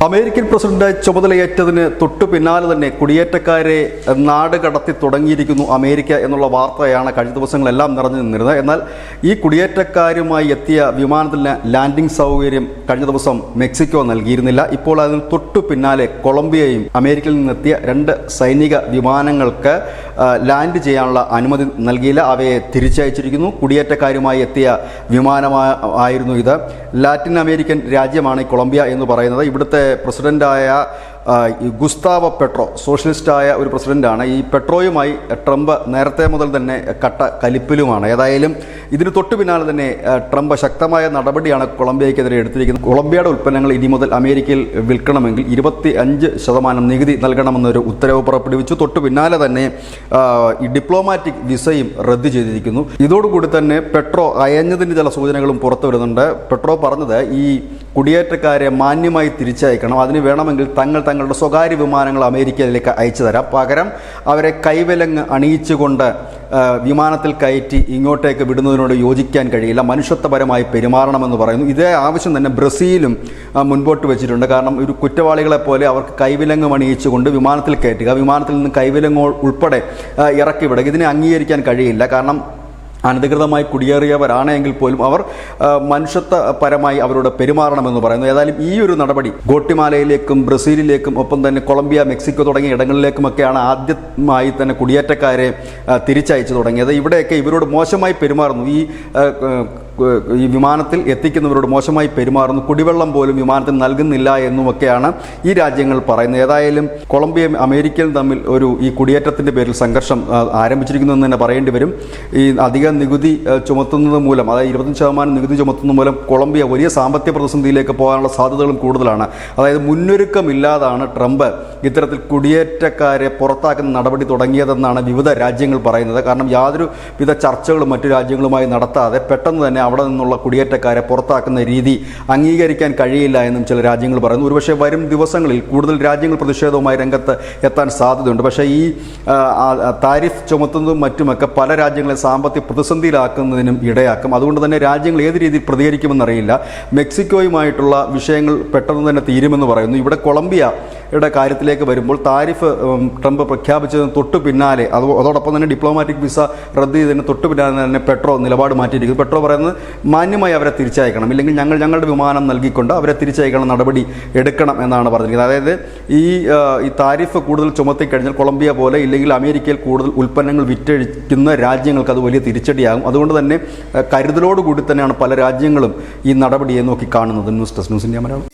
American പ്രസിഡന്റായി ചുമതലയേറ്റതിന് തൊട്ടു പിന്നാലെ തന്നെ കുടിയേറ്റക്കാരെ നാട് കടത്തി തുടങ്ങിയിരിക്കുന്നു അമേരിക്ക എന്നുള്ള വാർത്തയാണ് കഴിഞ്ഞ ദിവസങ്ങളെല്ലാം നിറഞ്ഞു നിന്നിരുന്നത്. എന്നാൽ ഈ കുടിയേറ്റക്കാരുമായി എത്തിയ വിമാനത്തിന് ലാൻഡിംഗ് സൗകര്യം കഴിഞ്ഞ ദിവസം മെക്സിക്കോ നൽകിയിരുന്നില്ല. ഇപ്പോൾ അതിന് തൊട്ടു പിന്നാലെ കൊളംബിയയും അമേരിക്കയിൽ നിന്നെത്തിയ 2 സൈനിക വിമാനങ്ങൾക്ക് ലാൻഡ് ചെയ്യാനുള്ള അനുമതി നൽകിയില്ല. അവയെ തിരിച്ചയച്ചിരിക്കുന്നു. കുടിയേറ്റക്കാരുമായി എത്തിയ വിമാനമായിരുന്നു ഇത്. ലാറ്റിൻ അമേരിക്കൻ രാജ്യമാണ് കൊളംബിയ എന്ന് പറയുന്നത്. ഇവിടുത്തെ പ്രസിഡന്റായ ഗുസ്താവോ പെട്രോ സോഷ്യലിസ്റ്റായ ഒരു പ്രസിഡന്റാണ്. ഈ പെട്രോയുമായി ട്രംപ് നേരത്തെ മുതൽ തന്നെ കട്ട കലിപ്പിലുമാണ്. ഏതായാലും ഇതിന് തൊട്ടു പിന്നാലെ തന്നെ ട്രംപ് ശക്തമായ നടപടിയാണ് കൊളംബിയക്കെതിരെ എടുത്തിരിക്കുന്നത്. കൊളംബിയയുടെ ഉൽപ്പന്നങ്ങൾ ഇനി മുതൽ അമേരിക്കയിൽ വിൽക്കണമെങ്കിൽ 25% നികുതി നൽകണമെന്നൊരു ഉത്തരവ് പുറപ്പെടുവിച്ചു. തൊട്ടു പിന്നാലെ തന്നെ ഈ ഡിപ്ലോമാറ്റിക് വിസയും റദ്ദു ചെയ്തിരിക്കുന്നു. ഇതോടുകൂടി തന്നെ പെട്രോ അയഞ്ഞതിൻ്റെ ചില സൂചനകളും പുറത്തു വരുന്നുണ്ട്. പെട്രോ പറഞ്ഞത് ഈ കുടിയേറ്റക്കാരെ മാന്യമായി തിരിച്ചയക്കണം, അതിന് വേണമെങ്കിൽ തങ്ങളുടെ സ്വകാര്യ വിമാനങ്ങൾ അമേരിക്കയിലേക്ക് അയച്ചു തരാം, പകരം അവരെ കൈവിലങ്ങ് അണിയിച്ചുകൊണ്ട് വിമാനത്തിൽ കയറ്റി ഇങ്ങോട്ടേക്ക് വിടുന്നതിനോട് യോജിക്കാൻ കഴിയില്ല, മനുഷ്യത്വപരമായി പെരുമാറണമെന്ന് പറയുന്നു. ഇതേ ആവശ്യം തന്നെ ബ്രസീലും മുൻപോട്ട് വെച്ചിട്ടുണ്ട്. കാരണം ഒരു കുറ്റവാളികളെപ്പോലെ അവർക്ക് കൈവിലങ്ങ് അണിയിച്ചുകൊണ്ട് വിമാനത്തിൽ കയറ്റുക, വിമാനത്തിൽ നിന്ന് കൈവിലങ്ങ് ഉൾപ്പെടെ ഇറക്കി വിടുക, ഇതിനെ അംഗീകരിക്കാൻ കഴിയില്ല. കാരണം അനധികൃതമായി കുടിയേറിയവരാണെങ്കിൽ പോലും അവർ മനുഷ്യത്വപരമായി അവരോട് പെരുമാറണമെന്ന് പറയുന്നു. ഏതായാലും ഈ ഒരു നടപടി ഗോട്ടിമാലയിലേക്കും ബ്രസീലിലേക്കും ഒപ്പം തന്നെ കൊളംബിയ, മെക്സിക്കോ തുടങ്ങിയ ഇടങ്ങളിലേക്കുമൊക്കെയാണ് ആദ്യമായി തന്നെ കുടിയേറ്റക്കാരെ തിരിച്ചയച്ചു തുടങ്ങിയത്. ഇവിടെയൊക്കെ ഇവരോട് മോശമായി പെരുമാറുന്നു. ഈ വിമാനത്തിൽ എത്തിക്കുന്നവരോട് മോശമായി പെരുമാറുന്നു, കുടിവെള്ളം പോലും വിമാനത്തിൽ നൽകുന്നില്ല എന്നുമൊക്കെയാണ് ഈ രാജ്യങ്ങൾ പറയുന്നത്. ഏതായാലും കൊളംബിയയും അമേരിക്കയും തമ്മിൽ ഈ കുടിയേറ്റത്തിൻ്റെ പേരിൽ സംഘർഷം ആരംഭിച്ചിരിക്കുന്നു എന്ന് തന്നെ പറയേണ്ടി വരും. ഈ അധിക നികുതി ചുമത്തുന്നത് മൂലം, അതായത് 25% നികുതി ചുമത്തുന്നത് മൂലം കൊളംബിയ വലിയ സാമ്പത്തിക പ്രതിസന്ധിയിലേക്ക് പോകാനുള്ള സാധ്യതകളും കൂടുതലാണ്. അതായത് മുന്നൊരുക്കമില്ലാതാണ് ട്രംപ് ഇത്തരത്തിൽ കുടിയേറ്റക്കാരെ പുറത്താക്കുന്ന നടപടി തുടങ്ങിയതെന്നാണ് വിവിധ രാജ്യങ്ങൾ പറയുന്നത്. കാരണം യാതൊരു വിധ ചർച്ചകളും മറ്റു രാജ്യങ്ങളുമായി നടത്താതെ പെട്ടെന്ന് തന്നെ അവിടെ നിന്നുള്ള കുടിയേറ്റക്കാരെ പുറത്താക്കുന്ന രീതി അംഗീകരിക്കാൻ കഴിയില്ല എന്നും ചില രാജ്യങ്ങൾ പറയുന്നു. ഒരുപക്ഷെ വരും ദിവസങ്ങളിൽ കൂടുതൽ രാജ്യങ്ങൾ പ്രതിഷേധവുമായി രംഗത്ത് എത്താൻ സാധ്യതയുണ്ട്. പക്ഷേ ഈ താരിഫ് ചുമത്തുന്നതും മറ്റുമൊക്കെ പല രാജ്യങ്ങളെ സാമ്പത്തിക പ്രതിസന്ധിയിലാക്കുന്നതിനും ഇടയാക്കും. അതുകൊണ്ട് തന്നെ രാജ്യങ്ങൾ ഏത് രീതിയിൽ പ്രതികരിക്കുമെന്നറിയില്ല. മെക്സിക്കോയുമായിട്ടുള്ള വിഷയങ്ങൾ പെട്ടെന്ന് തന്നെ തീരുമെന്ന് പറയുന്നു. ഇവിടെ കൊളംബിയയുടെ കാര്യത്തിലേക്ക് വരുമ്പോൾ താരിഫ് ട്രംപ് പ്രഖ്യാപിച്ചതിന് തൊട്ടു പിന്നാലെ അതോടൊപ്പം തന്നെ ഡിപ്ലോമാറ്റിക് വിസ റദ്ദ് ചെയ്തതിന് തൊട്ടു പിന്നാലെ തന്നെ പെട്രോ നിലപാട് മാറ്റിയിരിക്കുന്നു. പെട്രോ പറയുന്നത് മാന്യമായി അവരെ തിരിച്ചയക്കണം, ഇല്ലെങ്കിൽ ഞങ്ങളുടെ വിമാനം നൽകിക്കൊണ്ട് അവരെ തിരിച്ചയക്കണം, നടപടി എടുക്കണം എന്നാണ് പറഞ്ഞിരിക്കുന്നത്. അതായത് ഈ താരിഫ് കൂടുതൽ ചുമത്തിക്കഴിഞ്ഞാൽ കൊളംബിയ പോലെ, ഇല്ലെങ്കിൽ അമേരിക്കയിൽ കൂടുതൽ ഉൽപ്പന്നങ്ങൾ വിറ്റഴിക്കുന്ന രാജ്യങ്ങൾക്ക് അത് വലിയ തിരിച്ചടിയാകും. അതുകൊണ്ട് തന്നെ കരുതലോടുകൂടി തന്നെയാണ് പല രാജ്യങ്ങളും ഈ നടപടിയെ നോക്കി കാണുന്നത്. News desk news India Malayalam.